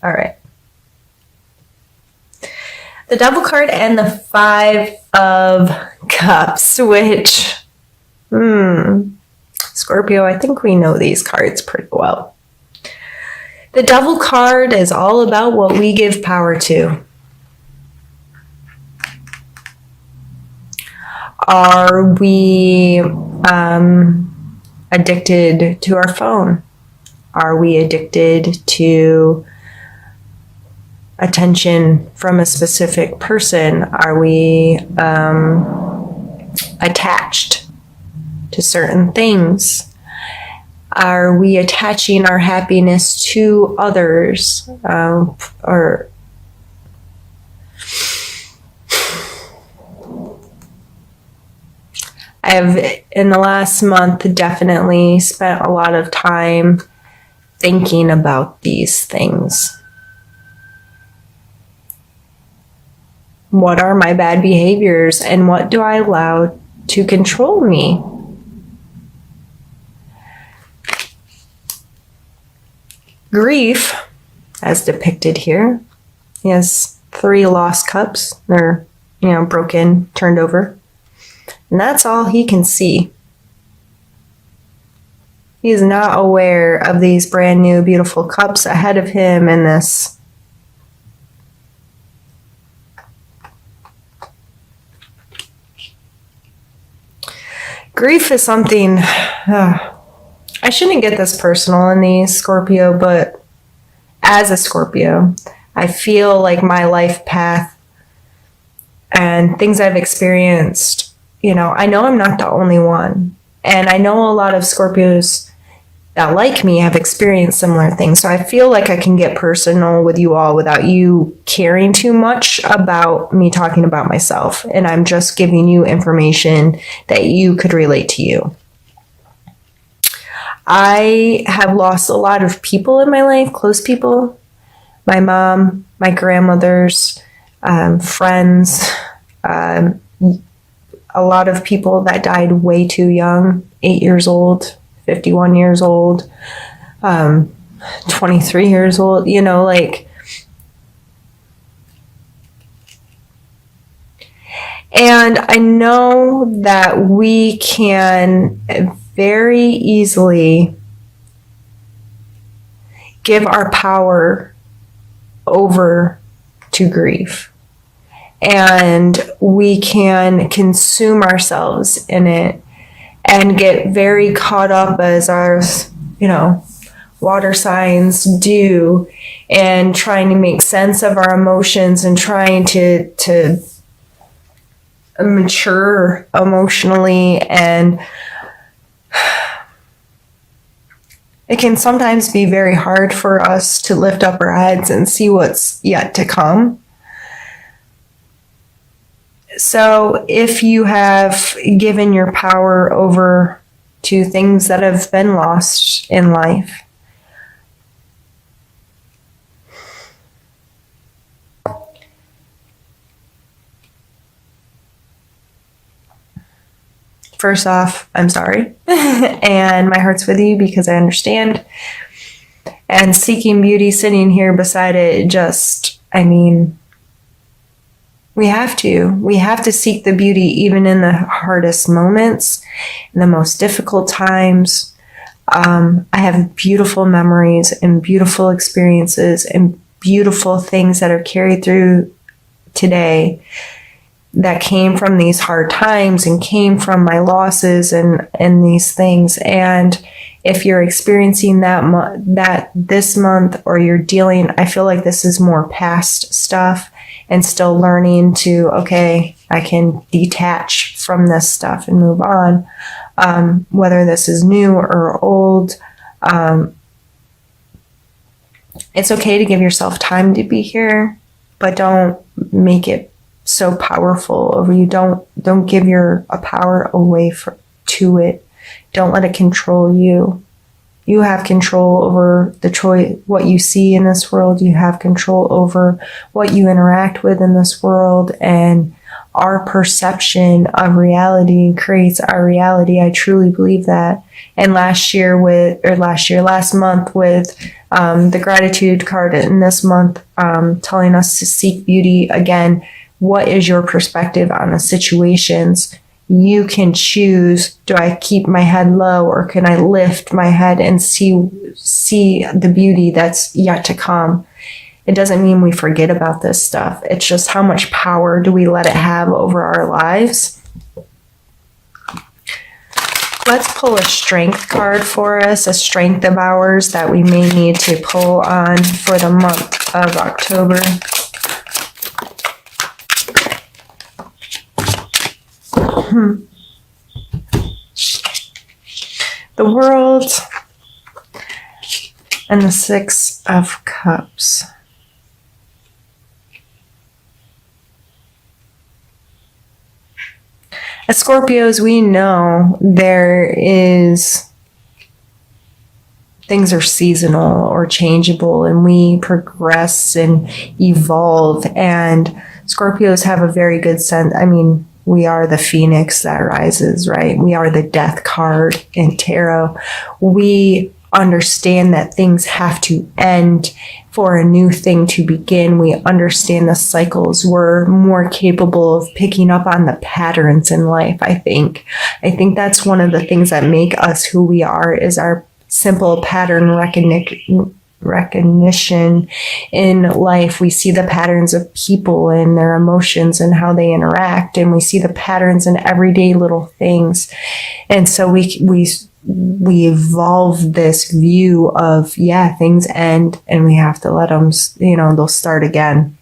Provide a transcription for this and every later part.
All right. The Devil card and the Five of Cups, which, Scorpio, I think we know these cards pretty well. The Devil card is all about what we give power to. Are we addicted to our phone? Are we addicted to attention from a specific person? Are we attached to certain things? Are we attaching our happiness to others? Or I have, in the last month, definitely spent a lot of time thinking about these things. What are my bad behaviors, and what do I allow to control me? Grief, as depicted here, he has 3 lost cups. They're, broken, turned over. And that's all he can see. He is not aware of these brand new, beautiful cups ahead of him in this grief is something, I shouldn't get this personal in these, Scorpio, but as a Scorpio, I feel like my life path and things I've experienced, I know I'm not the only one. And I know a lot of Scorpios that, like me, have experienced similar things. So I feel like I can get personal with you all without you caring too much about me talking about myself. And I'm just giving you information that you could relate to you. I have lost a lot of people in my life, close people. My mom, my grandmothers, friends, a lot of people that died way too young, 8 years old, 51 years old, 23 years old, and I know that we can very easily give our power over to grief. And we can consume ourselves in it and get very caught up, as our, water signs do, and trying to make sense of our emotions and trying to mature emotionally. And it can sometimes be very hard for us to lift up our heads and see what's yet to come. So if you have given your power over to things that have been lost in life, first off, I'm sorry. And my heart's with you because I understand. And seeking beauty, sitting here beside it, we have to seek the beauty even in the hardest moments, in the most difficult times. I have beautiful memories and beautiful experiences and beautiful things that are carried through today that came from these hard times and came from my losses and these things. And if you're experiencing that this month, or you're dealing, I feel like this is more past stuff and still learning to, okay, I can detach from this stuff and move on. Whether this is new or old, it's okay to give yourself time to be here, but don't make it so powerful over you. Don't give your power away to it. Don't let it control you. You have control over the choice, what you see in this world. You have control over what you interact with in this world, and our perception of reality creates our reality. I truly believe that. And last month with the gratitude card, and this month telling us to seek beauty again. What is your perspective on the situations? You can choose, do I keep my head low, or can I lift my head and see the beauty that's yet to come? It doesn't mean we forget about this stuff. It's just how much power do we let it have over our lives? Let's pull a strength card for us, a strength of ours that we may need to pull on for the month of October. The World and the Six of Cups. As Scorpios, we know things are seasonal or changeable, and we progress and evolve. And Scorpios have a very good sense. I mean, we are the phoenix that rises, right? We are the death card in tarot. We understand that things have to end for a new thing to begin. We understand the cycles. We're more capable of picking up on the patterns in life, I think. I think that's one of the things that make us who we are, is our simple pattern recognition in life. We see the patterns of people and their emotions and how they interact, and we see the patterns in everyday little things. And so we evolve this view of, things end and we have to let them, they'll start again.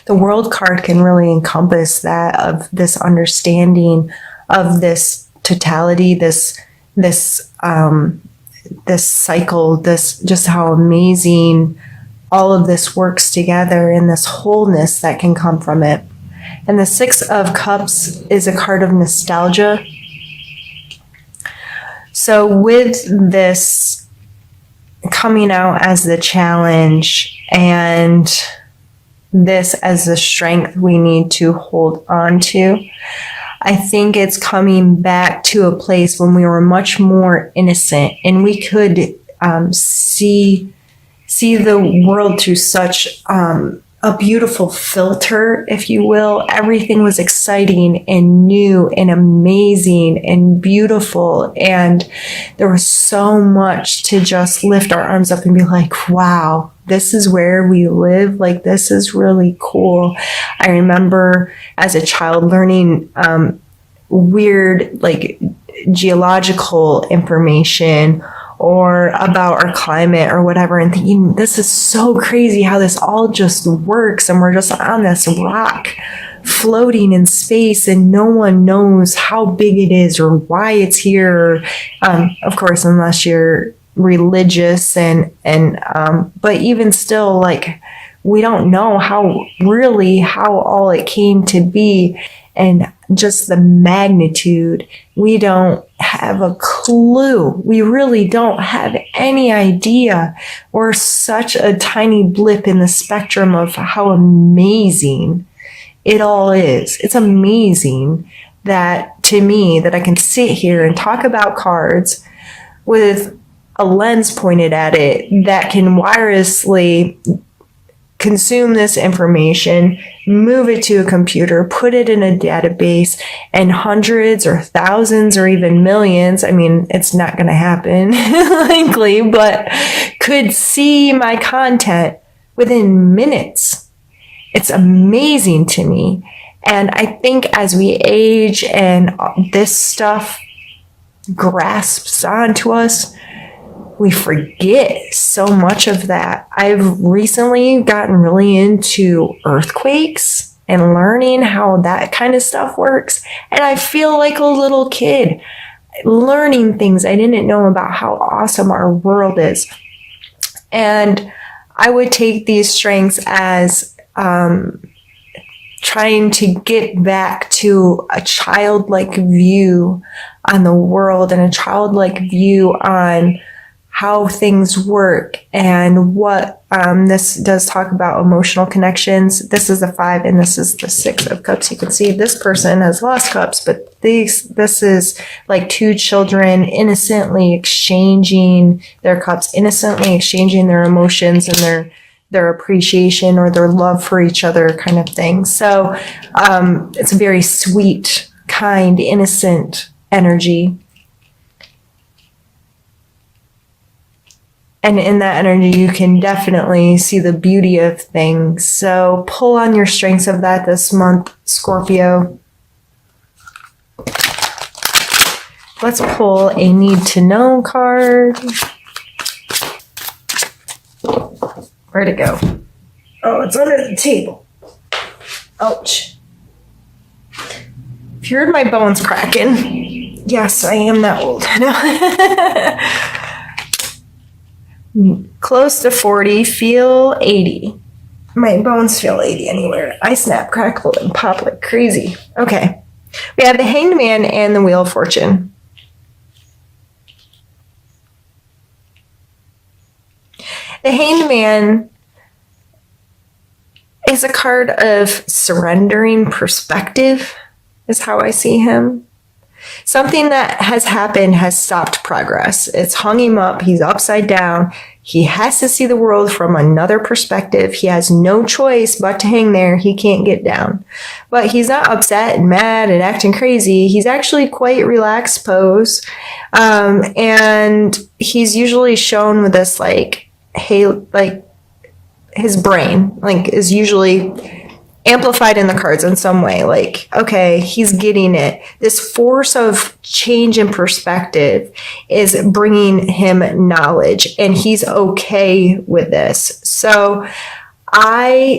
The World card can really encompass that, of this understanding of this totality, this cycle, this, just how amazing all of this works together, and this wholeness that can come from it. And the Six of Cups is a card of nostalgia. So with this coming out as the challenge, and this as the strength we need to hold on to, I think it's coming back to a place when we were much more innocent, and we could see the world through such a beautiful filter, if you will. Everything was exciting and new and amazing and beautiful, and there was so much to just lift our arms up and be like, wow, this is where we live. Like, this is really cool. I remember as a child learning weird, like, geological information or about our climate or whatever, and thinking, this is so crazy how this all just works, and we're just on this rock floating in space, and no one knows how big it is or why it's here. Of course, unless you're religious, but even still, like, we don't know how all it came to be, and just the magnitude. We don't have a clue. We really don't have any idea. We're such a tiny blip in the spectrum of how amazing it all is. It's amazing that, to me, that I can sit here and talk about cards with a lens pointed at it that can wirelessly consume this information, move it to a computer, put it in a database, and hundreds or thousands or even millions, I mean, it's not going to happen likely, but could see my content within minutes. It's amazing to me. And I think as we age and this stuff grasps onto us, we forget so much of that. I've recently gotten really into earthquakes and learning how that kind of stuff works. And I feel like a little kid learning things I didn't know about how awesome our world is. And I would take these strengths as trying to get back to a childlike view on the world, and a childlike view on how things work and what this does talk about emotional connections. This is the 5 and this is the 6 of cups. You can see this person has lost cups, but this is like 2 children innocently exchanging their cups, innocently exchanging their emotions and their appreciation or their love for each other kind of thing. So it's a very sweet, kind, innocent energy. And in that energy, you can definitely see the beauty of things. So pull on your strengths of that this month, Scorpio. Let's pull a need to know card. Where'd it go? Oh, it's under the table. Ouch. If you heard my bones cracking, yes, I am that old. Close to 40, feel 80. My bones feel 80 anywhere. I snap, crackle, and pop like crazy. Okay. We have the Hanged Man and the Wheel of Fortune. The Hanged Man is a card of surrendering perspective, is how I see him. Something that has happened has stopped progress. It's hung him up. He's upside down. He has to see the world from another perspective. He has no choice but to hang there. He can't get down. But he's not upset and mad and acting crazy. He's actually quite relaxed pose. And he's usually shown with this his brain is usually amplified in the cards in some way. Like, okay, he's getting it. This force of change in perspective is bringing him knowledge, and he's okay with this. So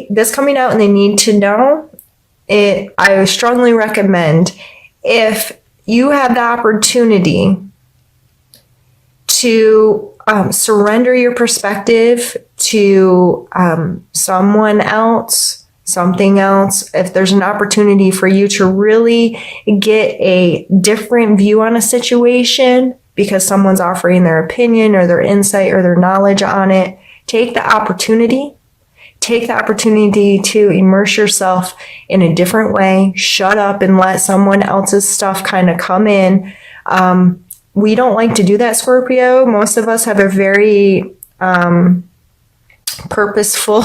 this coming out in the need to know, I strongly recommend, if you have the opportunity to surrender your perspective to someone else, something else, if there's an opportunity for you to really get a different view on a situation because someone's offering their opinion or their insight or their knowledge on it, take the opportunity. Take the opportunity to immerse yourself in a different way. Shut up and let someone else's stuff kind of come in. We don't like to do that, Scorpio. Most of us have a very purposeful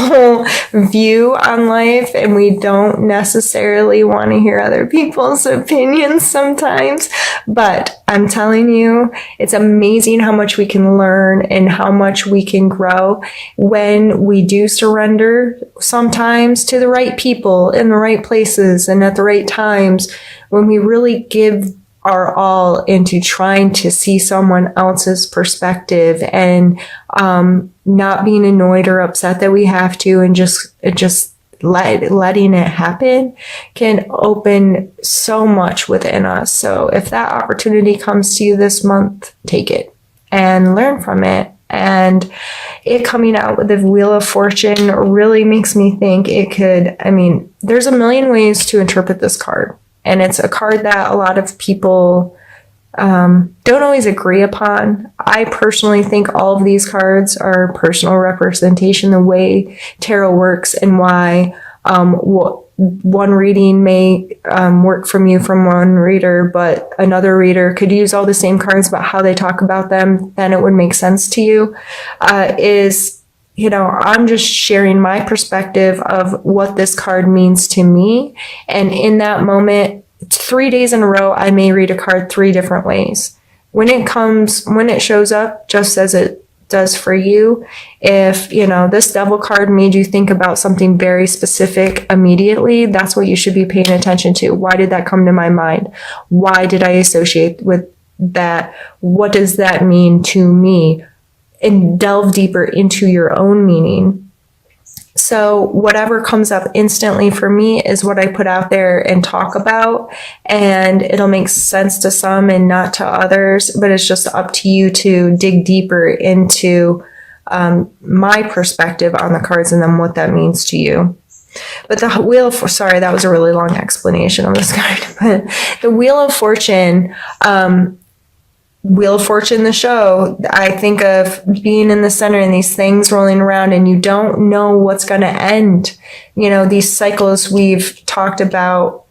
view on life, and we don't necessarily want to hear other people's opinions sometimes. But I'm telling you, it's amazing how much we can learn and how much we can grow when we do surrender sometimes to the right people in the right places and at the right times, when we really give our all into trying to see someone else's perspective and not being annoyed or upset that we have to, and just letting it happen can open so much within us. So if that opportunity comes to you this month, take it and learn from it. And it coming out with the Wheel of Fortune really makes me think there's a million ways to interpret this card. And it's a card that a lot of people don't always agree upon. I personally think all of these cards are personal representation, the way tarot works, and why one reading may work from one reader, but another reader could use all the same cards, but how they talk about them, then it would make sense to you. I'm just sharing my perspective of what this card means to me. And in that moment, 3 days in a row, I may read a card 3 different ways. When it shows up, just as it does for you. If, this Devil card made you think about something very specific immediately, that's what you should be paying attention to. Why did that come to my mind? Why did I associate with that? What does that mean to me? And delve deeper into your own meaning. So whatever comes up instantly for me is what I put out there and talk about, and it'll make sense to some and not to others, but it's just up to you to dig deeper into my perspective on the cards and then what that means to you. But the sorry, that was a really long explanation of this card, but the Wheel of Fortune, Wheel of Fortune, the show, I think of being in the center and these things rolling around and you don't know what's going to end. You know, these cycles we've talked about,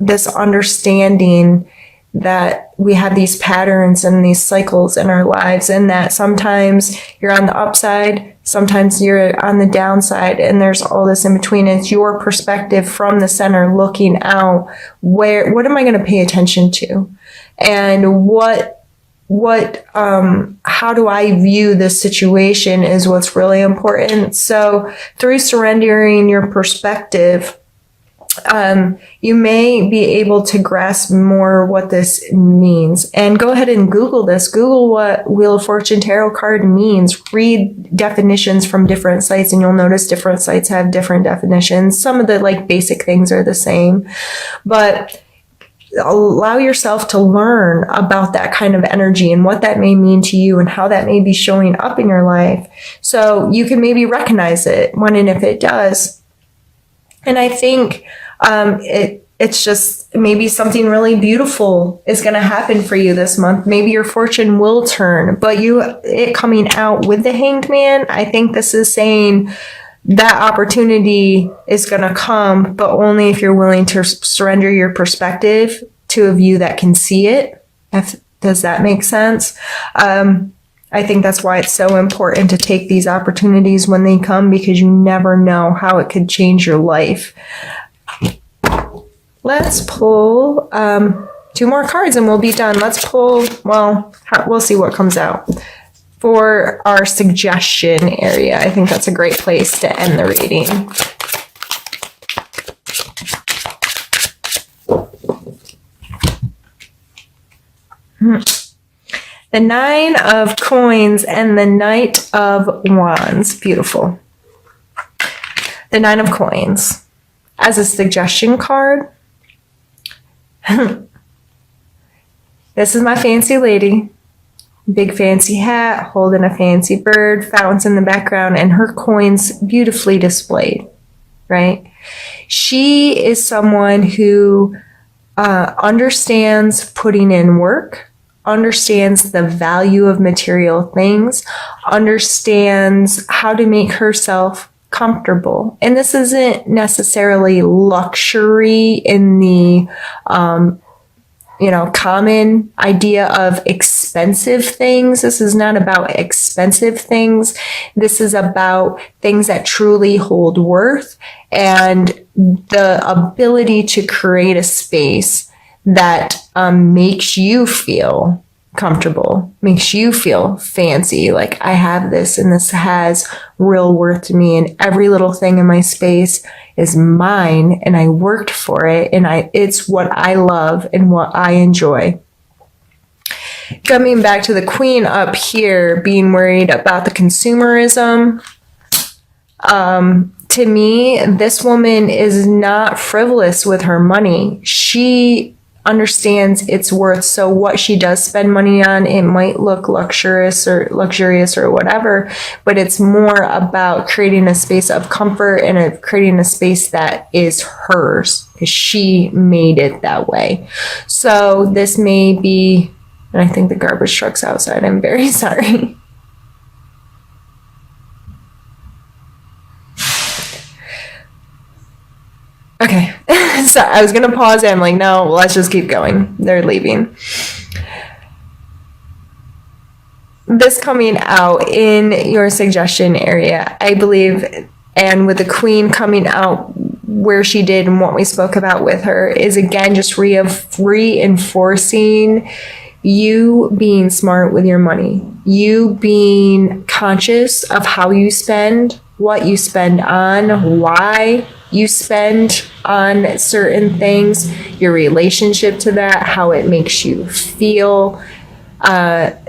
this understanding that we have these patterns and these cycles in our lives, and that sometimes you're on the upside, sometimes you're on the downside, and there's all this in between. It's your perspective from the center looking out. What am I going to pay attention to? And how do I view this situation is what's really important. So through surrendering your perspective, you may be able to grasp more what this means. And go ahead and Google this. Google what Wheel of Fortune Tarot card means. Read definitions from different sites, and you'll notice different sites have different definitions. Some of the basic things are the same, but allow yourself to learn about that kind of energy and what that may mean to you and how that may be showing up in your life, so you can maybe recognize it when and if it does. And I think it's just maybe something really beautiful is going to happen for you this month. Maybe your fortune will turn, but it coming out with the Hanged Man, I think this is saying that opportunity is going to come, but only if you're willing to surrender your perspective to a view that can see it. Does that make sense? I think that's why it's so important to take these opportunities when they come, because you never know how it could change your life. Let's pull 2 more cards and we'll be done. Let's pull, we'll see what comes out. For our suggestion area, I think that's a great place to end the reading. The 9 of Coins and the Knight of Wands. Beautiful. The 9 of Coins. As a suggestion card, this is my fancy lady. Big fancy hat, holding a fancy bird, fountains in the background, and her coins beautifully displayed, right? She is someone who understands putting in work, understands the value of material things, understands how to make herself comfortable. And this isn't necessarily luxury in the common idea of expensive things. This is not about expensive things. This is about things that truly hold worth and the ability to create a space that makes you feel comfortable, makes you feel fancy. Like, I have this and this has real worth to me, and every little thing in my space is mine and I worked for it, and it's what I love and what I enjoy. Coming back to the Queen up here, being worried about the consumerism. To me, this woman is not frivolous with her money. She understands its worth. So what she does spend money on, it might look luxurious or whatever, but it's more about creating a space of comfort and creating a space that is hers, because she made it that way. So this may be, and I think the garbage truck's outside. I'm very sorry. Okay. So I was going to pause and I'm like, no, let's just keep going. They're leaving. This coming out in your suggestion area, I believe, and with the Queen coming out where she did and what we spoke about with her, is again just reinforcing you being smart with your money, you being conscious of how you spend, what you spend on, why you spend on certain things, your relationship to that, how it makes you feel,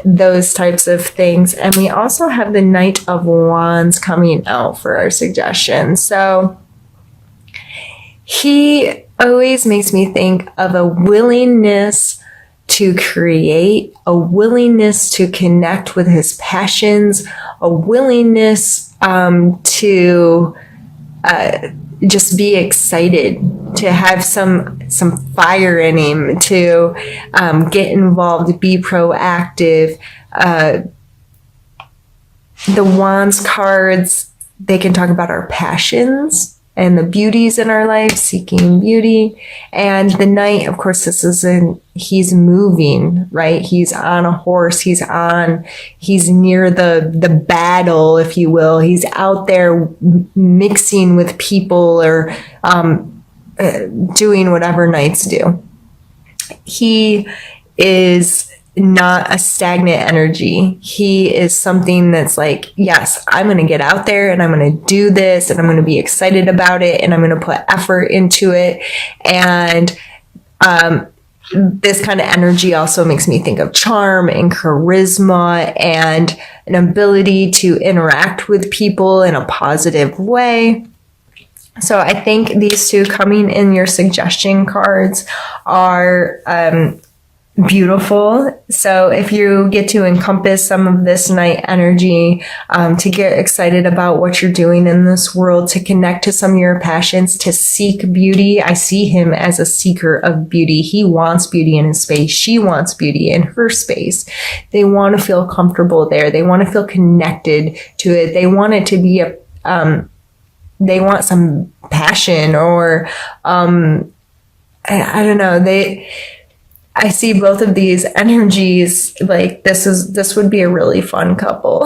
those types of things. And we also have the Knight of Wands coming out for our suggestion. So he always makes me think of a willingness to create, a willingness to connect with his passions, a willingness to just be excited, to have some fire in him, to get involved, be proactive. The Wands cards, they can talk about our passions and the beauties in our life, seeking beauty. And the Knight, of course, he's moving, right? He's on a horse. He's near the battle, if you will. He's out there mixing with people, or doing whatever Knights do. He is not a stagnant energy. He is something that's like, yes, I'm going to get out there and I'm going to do this and I'm going to be excited about it and I'm going to put effort into it. And this kind of energy also makes me think of charm and charisma and an ability to interact with people in a positive way. So I think these two coming in your suggestion cards are beautiful. So if you get to encompass some of this Knight energy, to get excited about what you're doing in this world, to connect to some of your passions, to seek beauty. I see him as a seeker of beauty. He wants beauty in his space. She wants beauty in her space. They want to feel comfortable there. They want to feel connected to it. They want it to be they want some passion, or I don't know. I see both of these energies like this would be a really fun couple.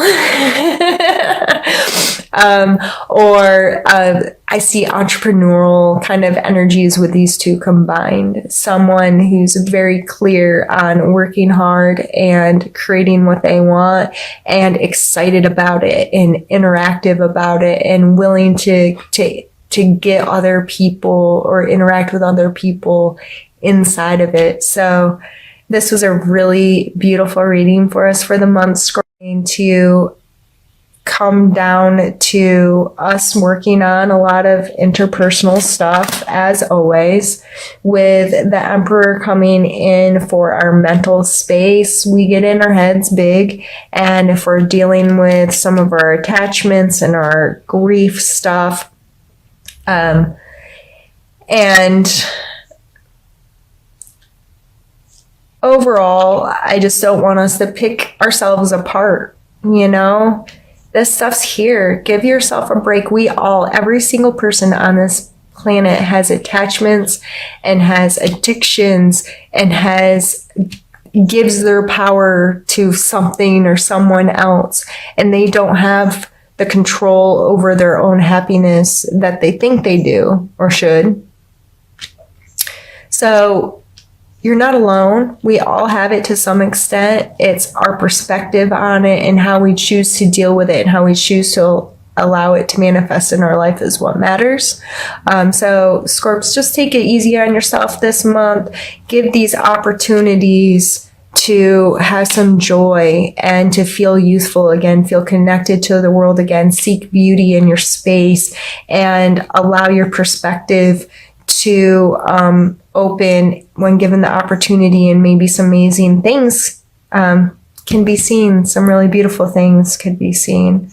I see entrepreneurial kind of energies with these two combined. Someone who's very clear on working hard and creating what they want, and excited about it and interactive about it, and willing to get other people or interact with other people inside of it. So this was a really beautiful reading for us for the month, Scorpio, to come down to us working on a lot of interpersonal stuff, as always, with the Emperor coming in for our mental space. We get in our heads big, and if we're dealing with some of our attachments and our grief stuff, and overall, I just don't want us to pick ourselves apart. This stuff's here. Give yourself a break. Every single person on this planet has attachments and has addictions and gives their power to something or someone else. And they don't have the control over their own happiness that they think they do or should. So you're not alone. We all have it to some extent. It's our perspective on it and how we choose to deal with it and how we choose to allow it to manifest in our life is what matters. So Scorps, just take it easy on yourself this month. Give these opportunities to have some joy and to feel youthful again, feel connected to the world again, seek beauty in your space, and allow your perspective to open when given the opportunity, and maybe some amazing things can be seen. Some really beautiful things could be seen.